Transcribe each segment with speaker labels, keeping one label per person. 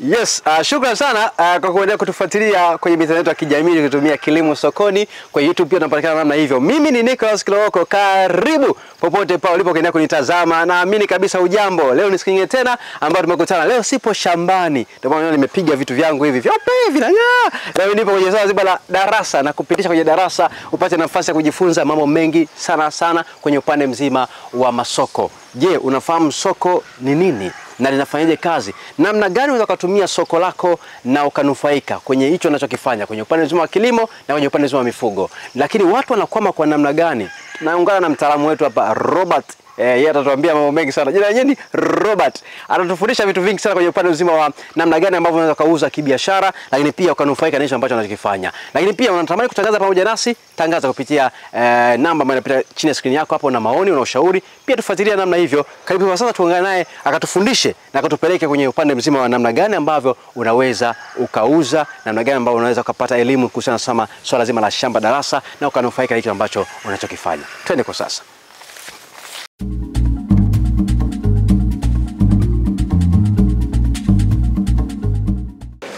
Speaker 1: Yes, shukrani sana kwa kuendelea kutufuatilia kwenye mitandao yetu ya kijamii kutumia Kilimo Sokoni. Kwa YouTube pia tunapatikana namna hivyo. Mimi ni Nicholas Kiloko, karibu popote pale ulipo kuendelea kunitazama. Naamini kabisa ujambo. Leo ni siku nyingine tena ambayo tumekutana. Leo sipo shambani. Ndio maana nimepiga vitu vyangu hivi. Vyope vinang'aa. Leo nipo kwenye swala zima la darasa na kupitisha kwenye darasa upate nafasi ya kujifunza mambo mengi sana kwenye upande mzima wa masoko. Je, unafahamu soko ni nini? Na linafanyaje kazi? Namna gani unaweza kutumia soko lako na ukanufaika kwenye hicho unachokifanya kwenye upande mzima wa kilimo na kwenye upande mzima wa mifugo? Lakini watu wanakwama kwa namna gani? Tunaungana na mtaalamu wetu hapa Robert. Yeye atatuambia mambo mengi sana. Jina lenyewe ni Robert. Atatufundisha vitu vingi sana kwenye upande mzima wa namna gani ambavyo unaweza kuuza kibiashara, lakini pia ukanufaika na hicho ambacho unachokifanya. Lakini pia unatamani kutangaza pamoja nasi, tangaza kupitia namba ambayo inapita chini ya screen yako hapo, na maoni na ushauri. Pia tufuatilia namna hivyo. Karibu kwa sasa tuungane naye akatufundishe na akatupeleke kwenye upande mzima wa namna gani ambavyo unaweza ukauza, namna gani ambavyo unaweza kupata elimu kuhusiana na swala zima la shamba darasa na ukanufaika na hicho ambacho unachokifanya. Twende kwa sasa.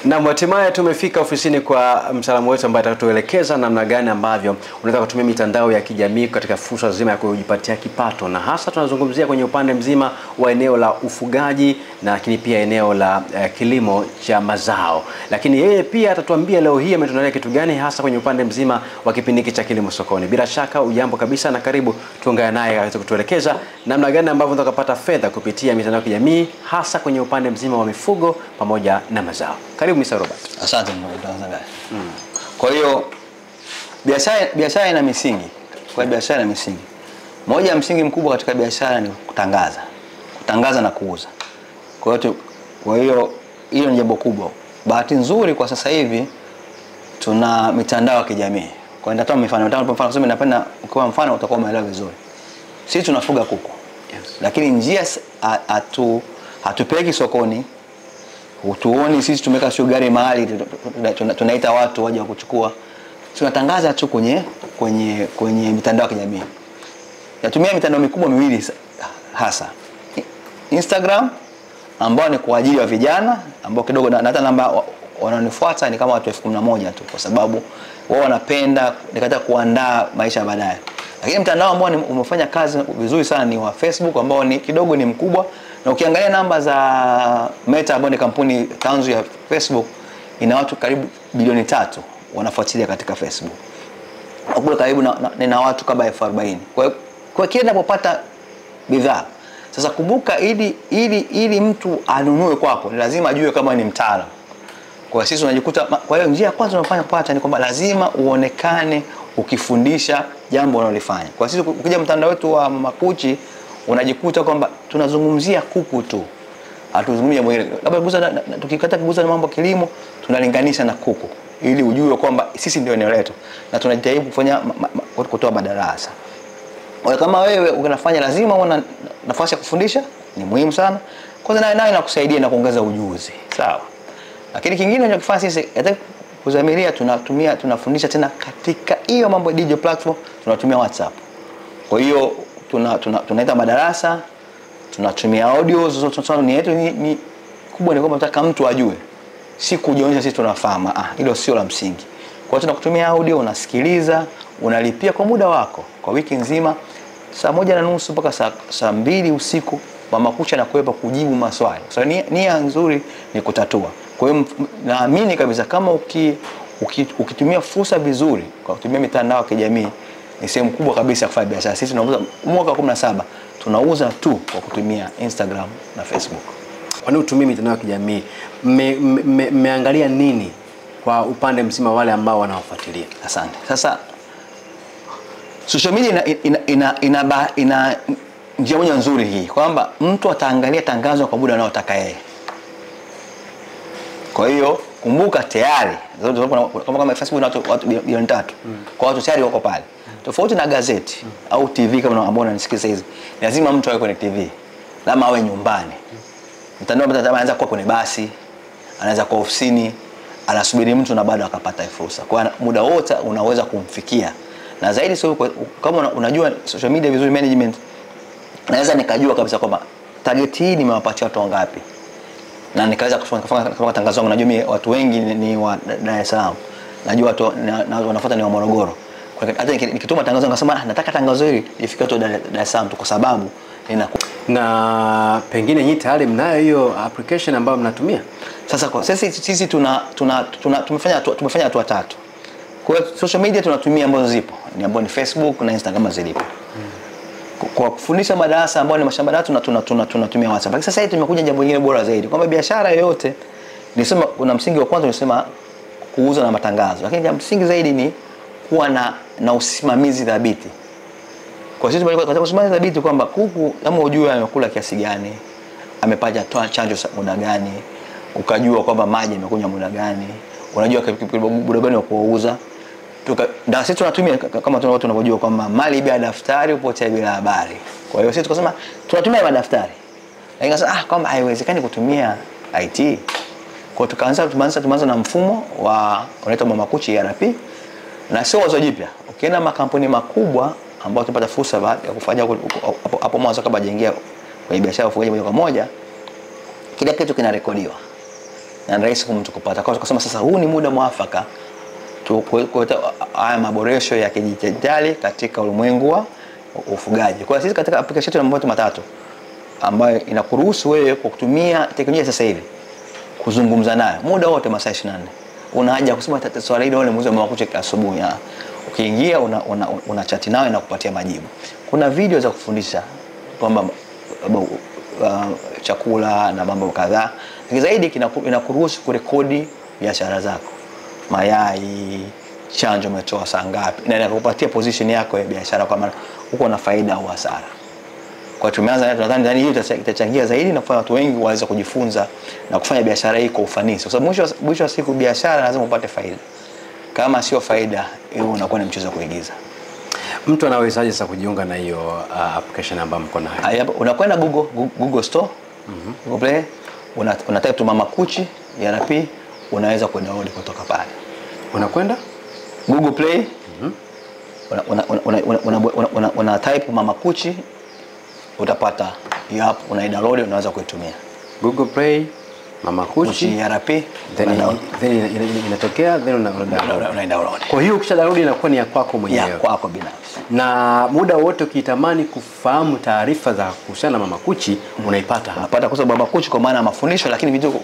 Speaker 1: Na hatimaye tumefika ofisini kwa mtaalamu wetu ambaye atatuelekeza namna gani ambavyo unaweza kutumia mitandao ya kijamii katika fursa nzima ya kujipatia kipato, na hasa tunazungumzia kwenye upande mzima wa eneo la ufugaji na lakini pia eneo la kilimo cha mazao. Lakini yeye pia atatuambia leo hii ametuandalia kitu gani hasa kwenye upande mzima wa kipindi hiki cha Kilimo Sokoni. Bila shaka ujambo kabisa na karibu tuungane naye aweze kutuelekeza namna gani ambavyo unaweza kupata fedha kupitia mitandao ya kijamii hasa kwenye upande mzima wa mifugo pamoja na mazao. Karibu Mr. Robert.
Speaker 2: Asante mtangazaji. Kwa hiyo biashara ina misingi. Kwa biashara ina misingi. Moja ya msingi mkubwa katika biashara ni kutangaza. Kutangaza na kuuza. Kwa hiyo hilo ni jambo kubwa. Bahati nzuri kwa sasa hivi tuna mitandao ya kijamii. Kwa hiyo nitatoa mfano kusema napenda kwa mfano utakuwa umeelewa vizuri. Sisi tunafuga kuku. Yes. Lakini njia hatupeleki sokoni. Utuoni sisi tumeka sio gari mahali tunaita watu waje kuchukua. Tunatangaza tu kwenye mitandao ya kijamii. Natumia mitandao mikubwa miwili hasa. Instagram ambao ni kwa ajili ya vijana ambao kidogo na hata namba wananifuata ni kama watu 11,000 tu, kwa sababu wao wanapenda nikata kuandaa maisha baadaye. Lakini mtandao ambao umefanya kazi vizuri sana ni wa Facebook ambao ni kidogo ni mkubwa, na ukiangalia namba za Meta ambao ni kampuni tanzu ya Facebook ina watu karibu bilioni 3 wanafuatilia katika Facebook. Huko karibu na watu kama 40,000. Kwa kile unapopata bidhaa. Sasa kumbuka ili mtu anunue kwako ni lazima ajue kama ni mtaalamu. Kwa sisi tunajikuta, kwa hiyo njia ya kwanza tunafanya kupata ni kwamba lazima uonekane ukifundisha jambo unalofanya. Kwa sisi ukija mtandao wetu wa Makuchi unajikuta kwamba tunazungumzia kuku tu. Hatuzungumzia mwingine. Labda tukikata kuguza na mambo ya kilimo tunalinganisha na kuku ili ujue kwamba sisi ndio eneo letu na tunajitahidi kufanya kutoa madarasa. Kwa kama wewe unafanya lazima una nafasi ya kufundisha, ni muhimu sana. Kwanza nayo inakusaidia na kuongeza ujuzi. Sawa. Lakini kingine tunachofanya sisi hata kuzamiria tunafundisha tena katika hiyo mambo ya digital platform, tunatumia WhatsApp. Kwa hiyo tunaita madarasa, tunatumia audio zote ni yetu ni kubwa, ni kwamba nataka mtu ajue. Si kujionyesha sisi tunafahamu. Hilo sio la msingi. Kwa hiyo tunakutumia audio, unasikiliza, unalipia kwa muda wako. Kwa wiki nzima saa 1:30 mpaka saa 2 usiku Mama Kucha anakuwepo kujibu maswali. So nia nzuri ni kutatua. Kwa hiyo naamini kabisa kama ukitumia fursa vizuri kwa kutumia mitandao ya kijamii ni sehemu kubwa kabisa ya kufanya biashara. Sisi tunauza mwaka 17 tunauza tu kwa kutumia Instagram na Facebook.
Speaker 1: Kwa nini utumie mitandao ya kijamii? Mmeangalia nini kwa upande mzima wale ambao wanaofuatilia?
Speaker 2: Asante. Sasa social media ina njia moja nzuri hii kwamba mtu ataangalia tangazo kwa muda anaotaka yeye. Kwa hiyo kumbuka tayari kama Facebook na watu bilioni 3. Kwa watu tayari wako pale. Tofauti na gazeti au TV kama ambao unanisikiza hizi. Lazima mtu awe kwenye TV. Lazima awe nyumbani. Mtandao anaweza kuwa kwenye basi, anaweza kuwa ofisini, anasubiri mtu na bado akapata fursa. Kwa muda wote unaweza kumfikia. Na zaidi sio kama unajua social media vizuri management, naweza nikajua kabisa kwamba target hii nimewapatia watu wangapi. na nikaweza kufanya tangazo langu. Najua mimi watu wengi ni wa Dar es Salaam, najua watu wanafuata ni wa Morogoro. Kwa hiyo hata nikituma tangazo nikasema nataka tangazo hili lifike tu Dar es Salaam tu, kwa sababu
Speaker 1: na pengine nyinyi tayari mnayo hiyo application ambayo mnatumia.
Speaker 2: Sasa kwa sisi tumefanya hatua tatu. Kwa social media tunatumia ambazo zipo, ni ambazo ni Facebook na Instagram zilipo. Kwa kufundisha madarasa ambao ni mashamba data tunatumia WhatsApp. Lakini sasa hivi tumekuja jambo lingine bora zaidi, kwamba biashara yoyote nisema kuna msingi wa kwanza unasema kuuza na matangazo, lakini jambo msingi zaidi ni kuwa na usimamizi thabiti. Kwa sisi tunataka usimamizi thabiti kwamba kuku kama ujue amekula kiasi gani, amepaja toa chanjo muda gani, ukajua kwamba maji amekunywa muda gani, unajua muda gani wa kuuza. Na sisi tunatumia kama watu wanavyojua kwamba mali bila daftari upotea bila habari. Kwa hiyo sisi tukasema tunatumia madaftari. Lakini sasa kwamba haiwezekani kutumia IT. Kwa tumeanza na mfumo wa unaitwa Mama Kuchi ERP, na sio wazo jipya. Ukienda makampuni makubwa ambao tunapata fursa ya kufanya hapo mwanzo kabla hajaingia kwenye biashara ya ufugaji moja kwa moja, kila kitu kinarekodiwa. Na ni rahisi mtu kupata. Kwa tukasema sasa huu ni muda mwafaka kuleta haya maboresho ya kidijitali katika ulimwengu wa ufugaji. Kwa sisi katika application yetu na mambo matatu ambayo inakuruhusu wewe kwa kutumia teknolojia sasa hivi kuzungumza nayo muda wote masaa 24. Una haja kusema swali hilo ile muuze Mama Kuchi asubuhi. Ukiingia una chat nayo na kupatia majibu. Kuna video za kufundisha kwamba chakula na mambo kadhaa. Lakini zaidi inakuruhusu kurekodi biashara zako. Mayai, chanjo umetoa saa ngapi, na inakupatia position yako ya biashara kwa maana uko na faida au hasara. Kwa tumeanza nadhani hiyo itachangia zaidi na kufanya watu wengi waweze kujifunza na kufanya biashara hii kwa ufanisi. Kwa sababu mwisho wa siku biashara lazima upate faida. Kama sio faida, hiyo unakuwa ni mchezo wa kuigiza.
Speaker 1: Mtu anawezaje sasa kujiunga na hiyo application ambayo mko nayo?
Speaker 2: Unakwenda Google Store, Google Play, una type tu Mama Kuchi ERP, unaweza kudownload kutoka pale. Unakwenda Google Play, una type Mama Kuchi, utapata hiyo app, una-download, unaweza kuitumia.
Speaker 1: Google Play Mama Kuchi
Speaker 2: ERP,
Speaker 1: then inatokea, then una-download. Kwa hiyo ukisha download inakuwa ni ya kwako mwenyewe,
Speaker 2: ya kwako binafsi.
Speaker 1: Na muda wote ukitamani kufahamu taarifa za kuhusiana na Mama Kuchi unaipata.
Speaker 2: Unapata kwa sababu Mama Kuchi kwa maana mafundisho, lakini vitu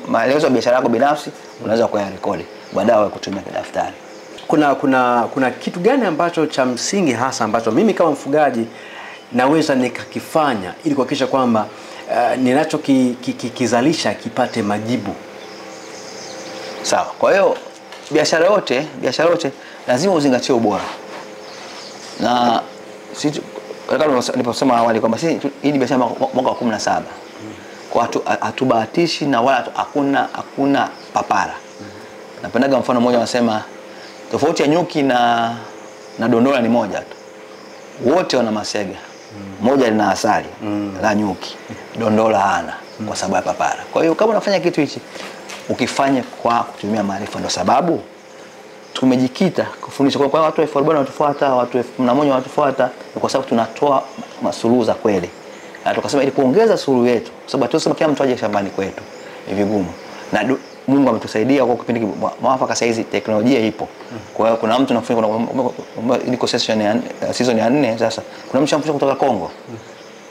Speaker 2: maelezo ya biashara yako binafsi unaweza kuyarekodi baadaye kutumia daftari.
Speaker 1: Kuna kitu gani ambacho cha msingi hasa ambacho mimi kama mfugaji naweza nikakifanya ili kuhakikisha kwamba ninacho kizalisha kipate majibu?
Speaker 2: Sawa. Kwa hiyo biashara yote lazima uzingatie ubora. Na sisi kama niliposema awali kwamba sisi hii ni biashara mwaka wa 17. Kwa hatubahatishi na wala hakuna papara. Napendaga mfano mmoja wanasema tofauti ya nyuki na dondola ni moja tu. Wote wana masega. Moja lina asali la nyuki, dondola hana kwa sababu ya papara. Kwa hiyo kama unafanya kitu hichi ukifanya kwa kutumia maarifa, ndio sababu tumejikita kufundisha kwa watu 1040 wanatufuata, watu 1001 wanatufuata, kwa sababu tunatoa masuluhu za kweli. Na tukasema ili kuongeza suluhu yetu, kwa sababu tunasema kila mtu aje shambani kwetu ni vigumu. Na Mungu ametusaidia kwa kipindi mwafaka, sasa hizi teknolojia ipo. Kwa hiyo kuna mtu anafanya niko season ya 4 sasa. Kuna mtu anafundisha kutoka Kongo.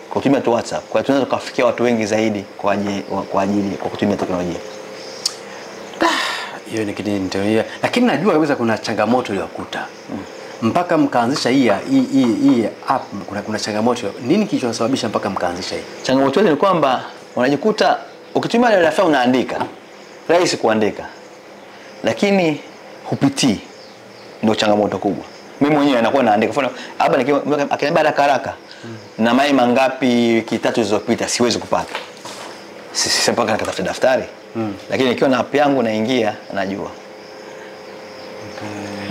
Speaker 2: Kwa kutumia tu WhatsApp. Kwa hiyo tunaweza kufikia watu wengi zaidi kwa kutumia teknolojia.
Speaker 1: Hiyo ni kitu nitoia. Lakini najua kabisa kuna changamoto iliyokuta. Mpaka mkaanzisha hii app kuna changamoto. Nini kilichosababisha mpaka mkaanzisha hii?
Speaker 2: Changamoto ni kwamba unajikuta ukitumia daftari unaandika. Rahisi kuandika. Lakini hupitii. Ndio changamoto kubwa. Mimi mwenyewe nakuwa naandika. Mfano hapa akiniambia haraka na mai mangapi wiki 3 zilizopita siwezi kupata. Sisi mpaka nikatafuta daftari. Lakini nikiwa na app yangu naingia najua.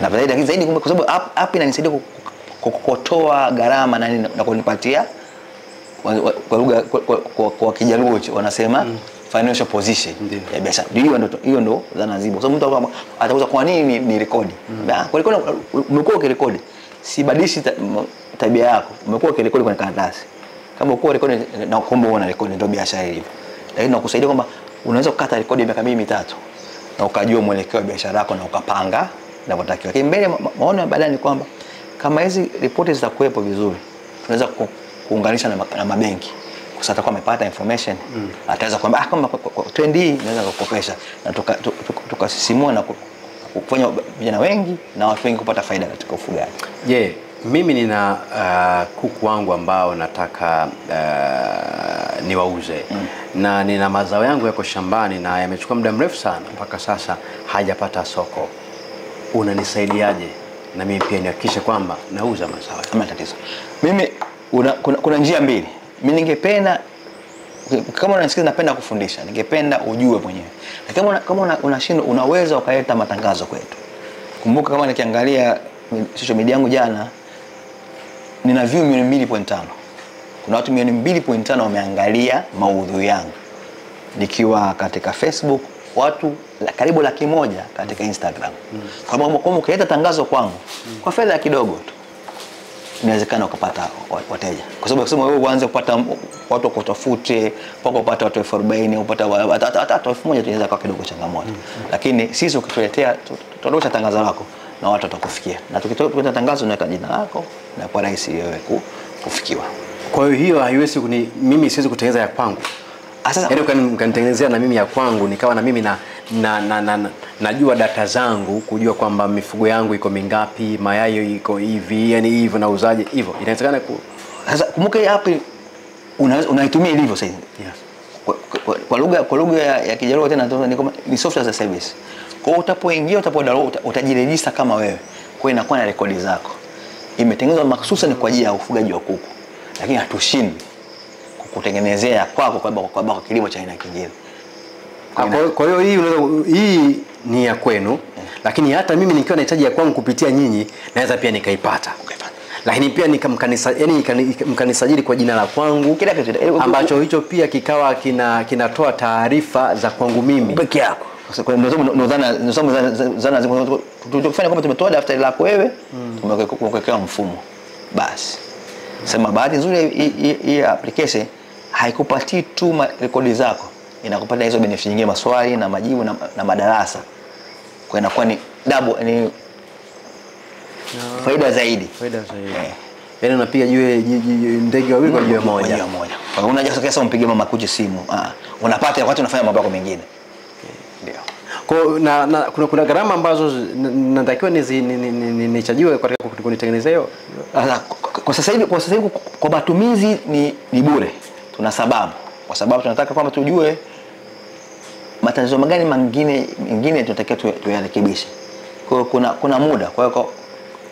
Speaker 2: Na zaidi kwa sababu app inanisaidia kukotoa gharama na kunipatia kwa lugha kwa Kijaluo wanasema financial position ya biashara. Hiyo ndo dhana zipo. Kwa sababu mtu atauza kwa nini ni rekodi? Kwa rekodi umekuwa ukirekodi. Sibadishi tabia yako. Umekuwa ukirekodi kwenye karatasi. Kama uko rekodi na kumbe una rekodi ndio biashara ilivyo. Lakini nakusaidia kwamba unaweza kukata rekodi ya miaka 2-3 na ukajua mwelekeo wa biashara yako na ukapanga inavyotakiwa. Lakini mbele maono ya baadaye ni kwamba kama hizi ripoti zitakuwepo vizuri, tunaweza kuunganisha na mabenki. Kwa sababu atakuwa amepata information, ataweza kwamba kama trend hii inaweza kukopesha, na tukasisimua na kufanya vijana wengi na watu wengi kupata faida katika ufugaji.
Speaker 1: Je, mimi nina kuku wangu ambao nataka niwauze na nina mazao yangu yako shambani na yamechukua muda mrefu sana mpaka sasa hajapata soko. Unanisaidiaje na mimi pia nihakikishe kwamba nauza mazao?
Speaker 2: Kama tatizo mimi kuna njia mbili. Mimi ningependa, kama unanisikiza, napenda kufundisha, ningependa ujue mwenyewe. Na kama unashindwa, unaweza ukaleta matangazo kwetu. Kumbuka kama nikiangalia social media yangu jana, nina view 2.5. Kuna watu 2.5 wameangalia maudhui yangu. Nikiwa katika Facebook, watu karibu 100,000 katika Instagram. Kama ukileta tangazo kwangu kwa fedha kidogo tu, inawezekana ukapata wateja. Kwa sababu kusema wewe uanze kupata watu kutafute, mpaka upate watu 40,000, upata hata 1,000 tunaweza kwa kidogo changamoto. Lakini sisi ukituletea, tutadosha tangazo lako na watu watakufikia. Na tukitoa tangazo na jina lako, na kwa rahisi wewe kufikiwa.
Speaker 1: Kwa hiyo haiwezi mimi siwezi kutengeneza ya kwangu. Sasa kanitengenezea na mimi ya kwangu, nikawa na mimi najua data zangu, kujua kwamba mifugo yangu iko mingapi, mayai iko hivi, yani hivyo na uzaje hivyo. Inawezekana
Speaker 2: sasa kumbuka hapa unaitumia ilivyo sasa. Yes. Kwa lugha ya Kijaluo tena ni software as a service. Kwa hiyo utapoingia, utajiregister kama wewe. Kwa hiyo inakuwa na rekodi zako. Imetengenezwa makhsusa ni kwa ajili ya ufugaji wa kuku. Lakini hatushindi kukutengenezea kwako kwa kilimo cha aina kingine.
Speaker 1: Kwa hiyo hii ni ya kwenu, lakini hata mimi nikiwa nahitaji ya kwangu kupitia nyinyi naweza pia nikaipata. Lakini pia mkanisajili kwa jina la kwangu, kila kitu ambacho hicho pia kikawa kinatoa taarifa za kwangu mimi
Speaker 2: peke yako. Kwa ndio zana tukifanya kama tumetoa daftari lako wewe, tumekuwekea mfumo. Basi sema bahati nzuri hii application haikupatii tu rekodi zako, inakupatia hizo benefits nyingine, maswali na majibu na madarasa. Kwa inakuwa ni double, ni faida zaidi.
Speaker 1: Yaani unapiga ndege wawili kwa jiwe moja.
Speaker 2: Kwa hiyo unajua sasa umpige mama kuji simu, unapata wakati unafanya mambo yako mengine. Ndio.
Speaker 1: Kwa kuna gharama ambazo natakiwa nichajiwe katika kunitengenezea hiyo.
Speaker 2: Kwa sasa hivi kwa matumizi ni bure. Tuna sababu. Kwa sababu tunataka kwamba tujue matatizo magani mengine tunatakiwa tuyarekebishe. Kwa hiyo kuna muda. Kwa hiyo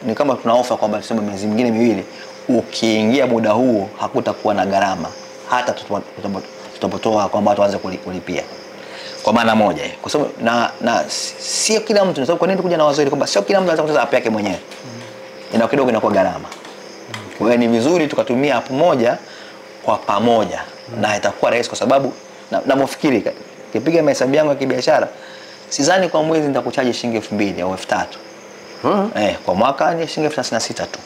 Speaker 2: ni kama tuna offer kwamba tuseme miezi mingine 2, ukiingia muda huo hakutakuwa na gharama. Hata tutapotoa kwamba watu waanze kulipia. Kwa maana moja kwa sababu na sio kila mtu, sababu kwa nini kuja na wazo hili kwamba sio kila mtu anaweza kutengeneza app yake mwenyewe. Ina kidogo inakuwa gharama. Kwa hiyo ni vizuri tukatumia app moja kwa pamoja na itakuwa rahisi, kwa sababu na mfikiri kipiga mahesabu yangu ya kibiashara, sidhani kwa mwezi nitakuchaji shilingi 2,000 au 3,000. Kwa mwaka ni shilingi 36,000 tu.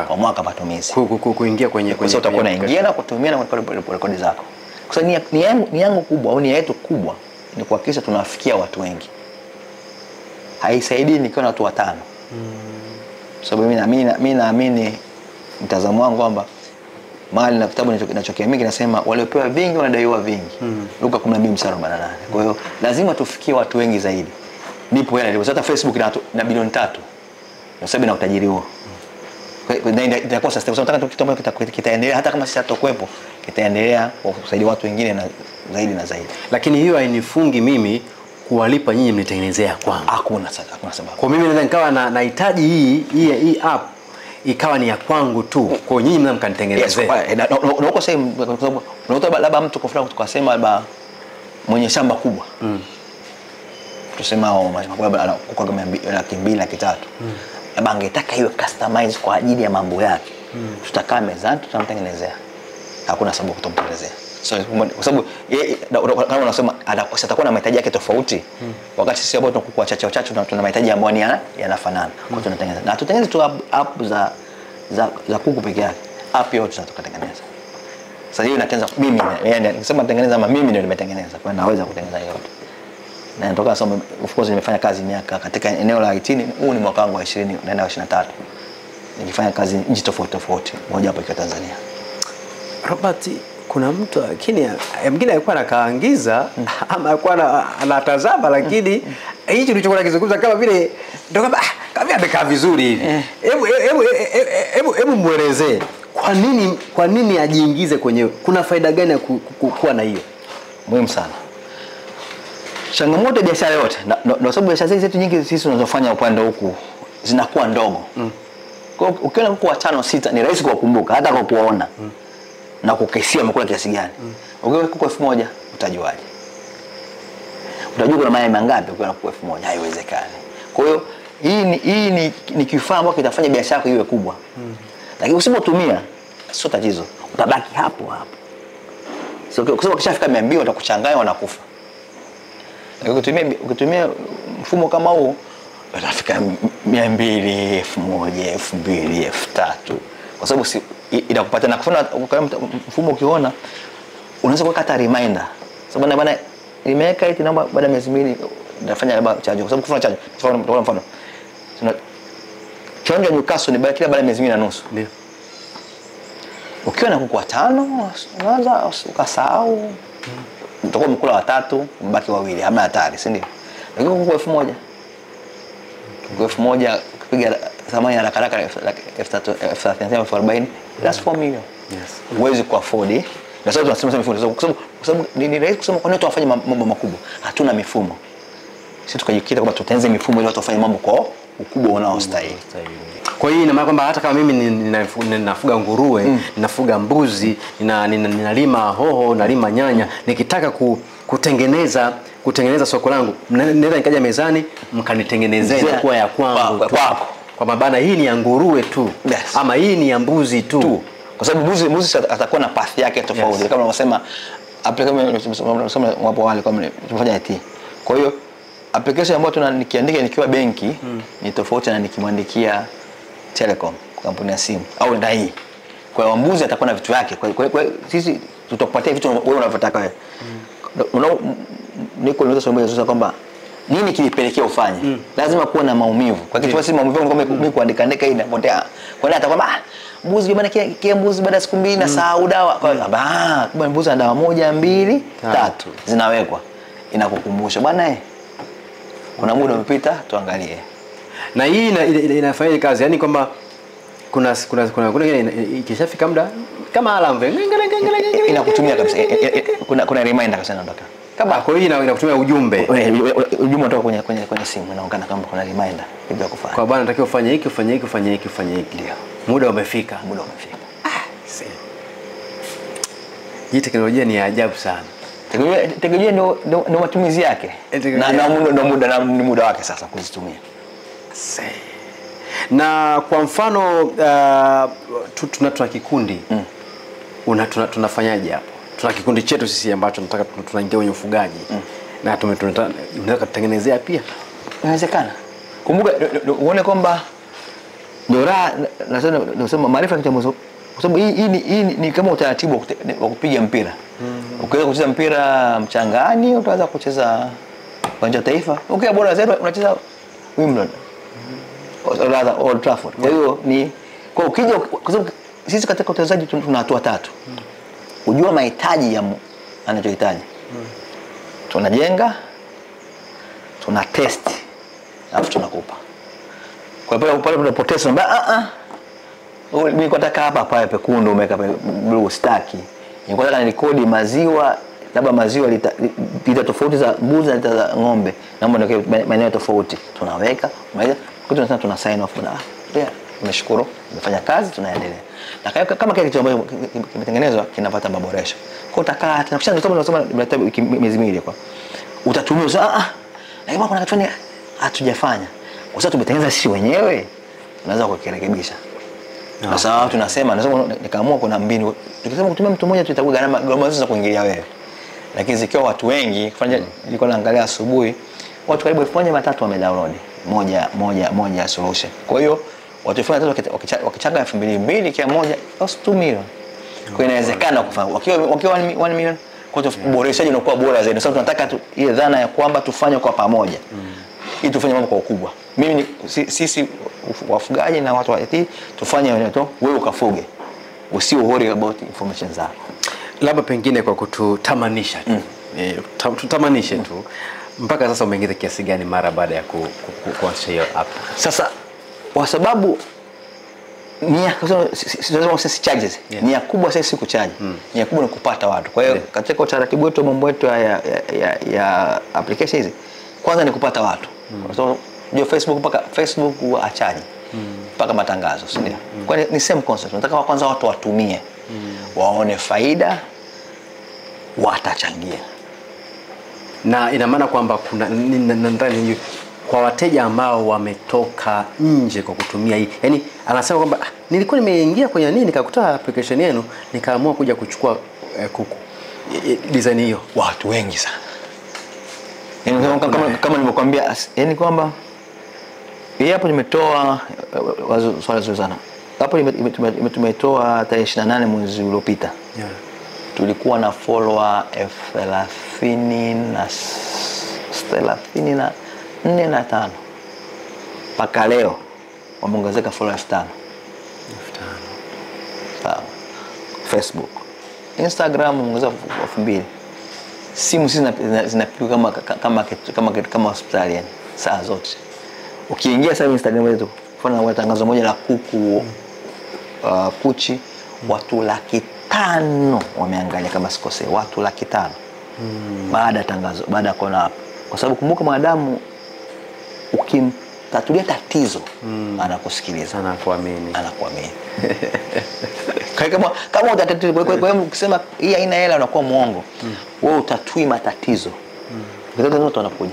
Speaker 1: Kwa mwaka
Speaker 2: matumizi.
Speaker 1: Kuingia kwenye
Speaker 2: sasa utakuwa unaingia na kutumia na rekodi zako. Kwa sababu ni yangu kubwa au ni yetu kubwa ni kuhakikisha tunawafikia watu wengi. Haisaidii nikiwa na watu 5. Sababu mimi naamini mtazamo wangu kwamba mahali na kitabu ninachokiamini kinasema waliopewa vingi wanadaiwa vingi. Luka 12:48. Kwa hiyo lazima tufikie watu wengi zaidi. Nipo hela ndipo hata Facebook na bilioni 3. Kwa sababu na utajiri huo. Kwa hiyo itakuwa sasa tunataka kitu ambacho kitaendelea hata kama sisi hatakuwepo, kitaendelea kusaidia watu wengine na zaidi.
Speaker 1: Lakini hiyo hainifungi mimi kuwalipa nyinyi mnitengenezea kwangu.
Speaker 2: Hakuna sababu.
Speaker 1: Kwa mimi naweza nikawa nahitaji hii app ikawa ni ya kwangu tu. Kwa nyinyi mnamkanitengenezea.
Speaker 2: Yes, na uko same kwa sababu unakuta labda mtu kwa fulani tukasema labda mwenye shamba kubwa. Tusema labda kwa 200,000 laki 3. Labda angetaka hiyo customize kwa ajili ya mambo yake. Tutakaa mezani tutamtengenezea. Hakuna sababu kutomtengenezea. So kwa sababu kama unasema atakuwa na mahitaji yake tofauti. Wakati sisi hapo tunakuwa wachache tuna mahitaji ambayo yanafanana. Kwa tunatengeneza. Na tutengeneze tu app za kuku peke yake. App yote tunataka kutengeneza. Sasa hiyo inatengeneza mimi, yani nikisema tengeneza mimi ndio nimetengeneza. Kwa hiyo naweza kutengeneza yote. Na natoka sasa, of course nimefanya kazi miaka katika eneo la IT. Huu ni mwaka wangu wa 20 naenda 23. Nikifanya kazi nchi tofauti tofauti, moja hapo ikiwa Tanzania.
Speaker 1: Robert, kuna mtu lakini mwingine alikuwa anakaangiza ama alikuwa anatazama, lakini hicho kilichokuwa kizungumza kama vile ndio kama amekaa vizuri hivi. Hebu muelezee kwa nini ajiingize kwenye, kuna faida gani ya kuwa na hiyo?
Speaker 2: Muhimu sana. Changamoto ya biashara yote na sababu biashara zetu nyingi sisi tunazofanya upande huku zinakuwa ndogo. Kwa hiyo ukiona kuku 5 6 ni rahisi kuwakumbuka hata kwa kuwaona. Na kukisia wamekula kiasi gani. Ukiwa kuku 1000 utajuaje? Utajua kuna mayai mangapi ukiwa na kuku 1000? Haiwezekani. Kwa hiyo hii ni kifaa ambacho kitafanya biashara yako iwe kubwa. Lakini usipotumia sio tatizo. Utabaki hapo hapo. Sio kwa sababu kishafika 200 watakuchanganya wanakufa. Ukitumia mfumo kama huu utafika 200, 1000, 2000, 3000. Kwa sababu inakupatia na kufanya mfumo ukiona unaweza kuweka hata reminder. Sababu bwana nimeweka hiki namba baada ya miezi 2 nitafanya labda charge. Kwa sababu kufanya charge, kwa mfano kiwanja Newcastle ni kila baada ya miezi 2 na nusu.
Speaker 1: Ndio.
Speaker 2: Ukiwa na kuku 5 unaanza ukasahau. Utakuwa mkula 3, mbaki 2, hamna hatari, si ndio? Lakini kuku 1000. Kuku 1000 kupiga thamani haraka haraka 30,040, that's 4 million.
Speaker 1: Yes.
Speaker 2: Uwezi ku afford. Na sasa tunasema mifumo kwa sababu ni rahisi kusema kwa nini tunafanya mambo makubwa. Hatuna mifumo. Sisi tukajikita kwamba tutengeneze mifumo ili watu wafanye mambo kwa ukubwa unaostahili.
Speaker 1: Kwa hiyo ina maana kwamba hata kama mimi ninafuga nguruwe, ninafuga mbuzi, ninalima hoho, nalima nyanya, nikitaka kutengeneza soko langu, naweza nikaja mezani mkanitengenezea kwa ya kwangu
Speaker 2: kwako.
Speaker 1: Kwa mabana hii ni ya nguruwe tu,
Speaker 2: Yes.
Speaker 1: ama hii ni ya mbuzi tu.
Speaker 2: Kwa sababu mbuzi atakuwa na path yake tofauti. Yes. Kama unasema application wapo wale kama tunafanya IT. Kwa hiyo application ambayo nikiandika nikiwa benki ni tofauti na nikimwandikia Telecom, kampuni ya simu au ndai. Kwa hiyo mbuzi atakuwa na vitu vyake. Kwa hiyo sisi tutakupatia vitu wewe unavyotaka wewe. Niko naweza kusema kwamba nini kilipelekea ufanye. Lazima kuwa na maumivu. Kwa kitu si maumivu kama mimi kuandika hii inapotea. Kwa nini atakwamba mbuzi bwana kia mbuzi baada ya siku 2 na sahau dawa. Kwa hiyo kumbe mbuzi ana dawa 1 2 3 zinawekwa. Inakukumbusha bwana kuna muda umepita tuangalie.
Speaker 1: Na hii inafanya kazi, yani kwamba kuna ikishafika muda kama alarm
Speaker 2: inakutumia kabisa. Kuna reminder kabisa inaondoka.
Speaker 1: Kama kwa hiyo inakutumia ujumbe
Speaker 2: unatoka kwenye simu, inaonekana kama kuna reminder bila kufanya.
Speaker 1: Kwa bwana unatakiwa ufanye hiki, ufanye hiki, ufanye hiki, ufanye hiki.
Speaker 2: Ndio.
Speaker 1: Muda umefika. Hii teknolojia ni ya ajabu sana.
Speaker 2: Teknolojia ndio matumizi yake. Na muda wake sasa kuzitumia.
Speaker 1: Na kwa mfano tuna kikundi. Tunafanyaje hapo? Tuna kikundi chetu sisi ambacho tunataka tunaingia kwenye ufugaji. Na tunataka kutengenezea pia.
Speaker 2: Inawezekana. Kumbuka uone kwamba Dora nasema maarifa kitu kwa sababu hii ni kama utaratibu wa kupiga mpira. Ukiweza kucheza mpira mchangani, utaweza kucheza uwanja taifa. Ukiwa bora zaidi unacheza Wimbledon. Old Trafford. Kwa hiyo ni kwa ukija kwa sababu sisi katika uchezaji tuna hatua 3. Kujua mahitaji ya anachohitaji. Tunajenga, tuna test, alafu tunakupa. Kwa hiyo pale tunapoteza mimi nataka hapa pale pekundu umeweka blue staki. Nataka nirekodi maziwa, labda maziwa lita tofauti za mbuzi na lita za ng'ombe. Naomba ndio maeneo tofauti. Tunaweka, kwa tuna sign off na nimeshukuru, nimefanya kazi, tunaendelea. Na kama kile kitu ambacho kimetengenezwa kinapata maboresho. Kwa utakaa tunafanya tunasema miezi 2 kwa. Utatumia lakini kuna kitu hatujafanya. Kwa sababu tumetengeneza sisi wenyewe, tunaweza kukirekebisha. Kwa sababu tunasema nikaamua kuna mbinu. Tukisema kutumia mtu mmoja tutakuwa gharama za kuingilia wewe. Lakini zikiwa watu wengi, kufanya nilikuwa naangalia asubuhi, watu karibu 1300 wamedownload moja solution. Kwa hiyo watu 1300 wakichanga 2002 kila moja, that's 2 million. Kwa inawezekana kufanya wakiwa 1 million kwa uboreshaji unakuwa bora zaidi. Sasa tunataka ile dhana ya kwamba tufanye kwa pamoja. Ili tufanye mambo kwa ukubwa. Mimi sisi wafugaji na watu wa IT tufanye wewe ukafuge. Usio worry about information zako.
Speaker 1: Labda pengine kwa kututamanisha tutamanishe tu mpaka sasa umeingiza kiasi gani mara baada ya kuanzisha hiyo app?
Speaker 2: Sasa kwa sababu sisi charges nia kubwa sasa si kuchaji. Nia kubwa ni kupata watu. Kwa hiyo katika utaratibu wetu mambo yetu ya application hizi kwanza ni kupata watu. So ndio Facebook achaji mpaka matangazo, si ndio? Kwa ni same concept. Tunataka kwanza watu watumie. Waone faida, watachangia.
Speaker 1: Na ina maana kwamba kuna ndani kwa wateja ambao wametoka nje kwa kutumia hii. Yaani anasema kwamba nilikuwa nimeingia kwenye nini nikakuta application yenu nikaamua kuja kuchukua kuku. Design hiyo
Speaker 2: Watu wengi sana. Yaani kama nilivyokuambia, yani kwamba hii hapo nimetoa swala zuri sana. Hapo tumetoa tarehe 28 mwezi uliopita.
Speaker 1: Yeah.
Speaker 2: Tulikuwa na follower 34,500 mpaka leo wameongezeka follower 5,000. Sawa. Facebook, Instagram wameongeza 2,000. Simu sisi zinapigwa kama hospitali yani saa zote. Ukiingia sasa Instagram yetu kuna tangazo moja la kuku kuchi watu 500,000 wameangalia kama sikose, watu 500,000. Baada ya tangazo, baada ya kuona hapo. Kwa sababu kumbuka mwanadamu ukimtatulia tatizo anakusikiliza,
Speaker 1: anakuamini.
Speaker 2: Kama utatatizo kwa hiyo ukisema hii haina hela unakuwa muongo. Wewe utatui matatizo. Ndio watu wanakuja.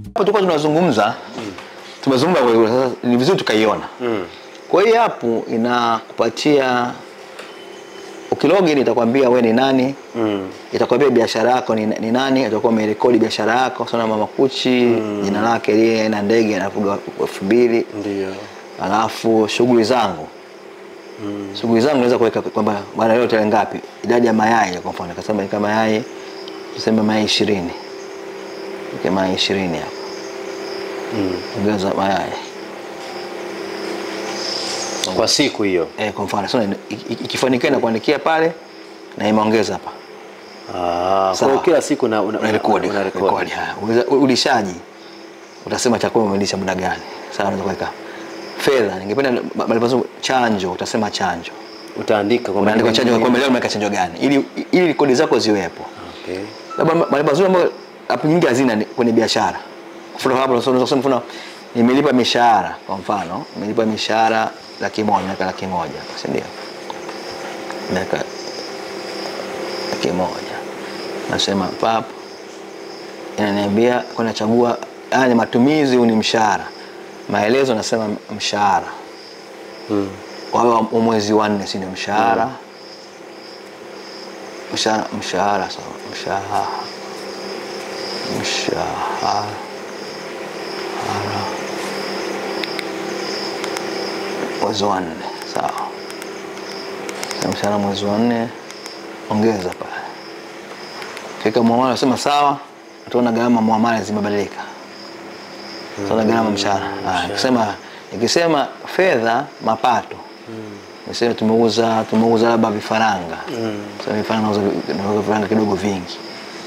Speaker 2: Hapo tulikuwa tunazungumza tumezungumza sasa ni vizuri tukaiona. Kwa hiyo hapo inakupatia ukilogin itakwambia wewe ni nani, itakwambia biashara yako ni nani, itakuwa umerekodi biashara yako, sana Mama Kuchi, jina lake lile na ndege anafuga 2,000.
Speaker 1: Ndio.
Speaker 2: Alafu shughuli zangu. Shughuli zangu naweza kuweka kwamba bwana leo tarehe ngapi, idadi ya mayai kwa mfano, kasema kama mayai tuseme mayai 20. Kama mayai 20 hapo. Ongeza mayai
Speaker 1: Kwa siku hiyo.
Speaker 2: Kwa mfano sasa ikifanikiwa na kuandikia pale na imeongeza hapa.
Speaker 1: Kwa kila siku una
Speaker 2: record. Ulishaji utasema chakula umelisha muda gani. Sasa unaweza kuweka fedha, ningependa malipo chanjo, utasema chanjo.
Speaker 1: Utaandika
Speaker 2: kwa maana chanjo kwa leo umeweka chanjo gani ili rekodi zako ziwepo.
Speaker 1: Okay.
Speaker 2: Labda malipo mazuri ambayo hapo nyingi hazina kwenye biashara. Kwa hapo unaweza kusema mfano nimelipa mishahara kwa mfano, nimelipa mishahara 100,000 na 100,000, si ndio? Naweka 100,000. Nasema papo inaniambia kuna chagua yani matumizi ni mshahara. Maelezo nasema mshahara. Kwa hiyo mwezi wa 4 si ndio mshahara. Mshahara sawa, mshahara. Mwezi wa 4 sawa. Mshahara mwezi wa 4 ongeza pale. Kika muamala nasema sawa, utaona gharama muamala zimebadilika. Sasa gharama mshahara. Nikisema fedha mapato. Nisema tumeuza labda vifaranga. Sasa vifaranga nauza vifaranga kidogo vingi.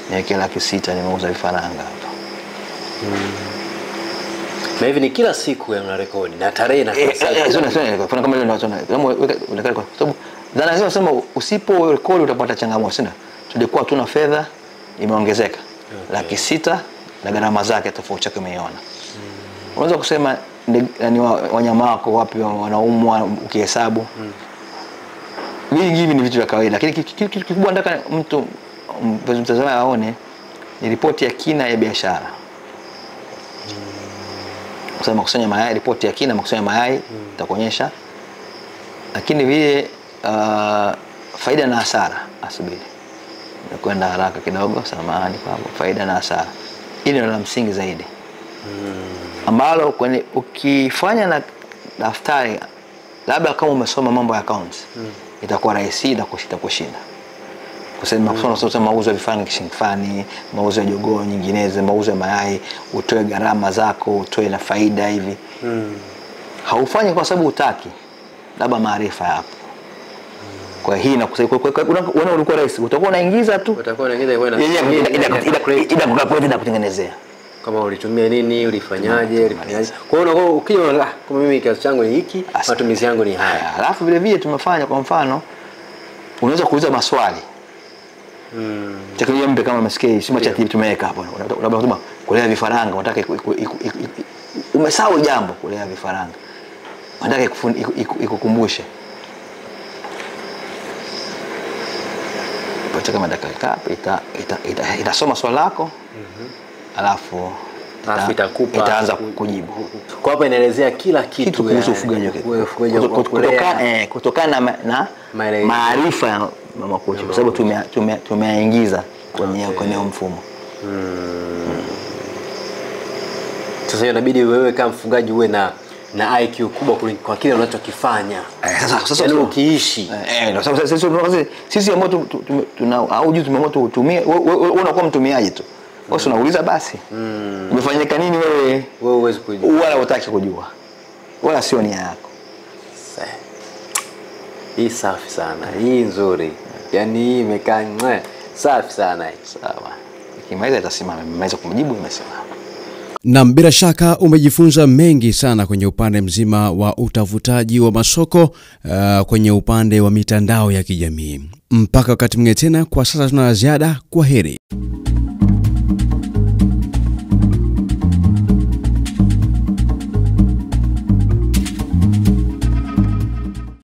Speaker 2: Ni kila 600 nimeuza vifaranga hapa.
Speaker 1: Na hivi ni kila siku una rekodi na tarehe na saa.
Speaker 2: Kama leo unataka kwa sababu dhana hizo nasema usipo rekodi utapata changamoto sana. Tulikuwa tuna fedha imeongezeka 600,000 na gharama zake tofauti chake umeiona. Unaweza kusema ni wanyama wako wapi wanaumwa ukihesabu. Hivi ni vitu vya kawaida, lakini kitu kikubwa nataka mtu mtazamaji aone ni ripoti ya kina ya biashara. Kusema makusanya mayai, ripoti ya kina makusanya mayai itakuonyesha. Lakini vile faida na hasara asubiri. Nakwenda haraka kidogo, samahani kwa faida na hasara. Hili ndio la msingi zaidi. ambalo kwenye ukifanya na daftari, labda kama umesoma mambo ya accounts, itakuwa rahisi na kushinda. Kusema kusoma mauzo ya vifaranga kishindani, mauzo ya jogoo nyinginezo, mauzo ya mayai, utoe gharama zako, utoe na faida hivi. Haufanyi kwa sababu utaki, labda maarifa yapo. Kwa hii inakusaidia ulikuwa rahisi, utakuwa unaingiza tu.
Speaker 1: Utakuwa unaingiza
Speaker 2: ila kutengenezea.
Speaker 1: Kama ulitumia nini, ulifanyaje. Kwa hiyo unakuwa ukija kama mimi kiasi changu ni hiki, matumizi yangu ni haya.
Speaker 2: Alafu vile vile tumefanya kwa mfano unaweza kuuliza maswali. Teknolojia mpya kama msikie sima cha TV tumeweka hapo. Unataka kulea vifaranga, unataka umesahau jambo kulea vifaranga. Unataka ikukumbushe. Pacha kama dakika itasoma swali lako. Alafu itaanza kujibu.
Speaker 1: Kwa hapa inaelezea kila kitu
Speaker 2: kuhusu ufugaji kutokana na maarifa ya mama kocha, kwa sababu tumeingiza kwenye mfumo.
Speaker 1: Sasa inabidi wewe kama mfugaji uwe na IQ kubwa kwa kile unachokifanya. Sasa yaani ukiishi
Speaker 2: sisi ambao au juu tumeamua tutumie, wewe unakuwa mtumiaji tu. Wewe unauliza basi. Umefanyika nini wewe?
Speaker 1: Wewe huwezi kujua.
Speaker 2: Wala hutaki kujua. Wala sio nia yako.
Speaker 1: Hii safi sana. Hii nzuri. Yaani hii imekaa safi sana hii.
Speaker 2: Sawa. Ikimaliza itasimama, imeweza kumjibu imesimama.
Speaker 3: Na bila shaka umejifunza mengi sana kwenye upande mzima wa utafutaji wa masoko kwenye upande wa mitandao ya kijamii. Mpaka wakati mwingine tena, kwa sasa tuna ziada. Kwaheri.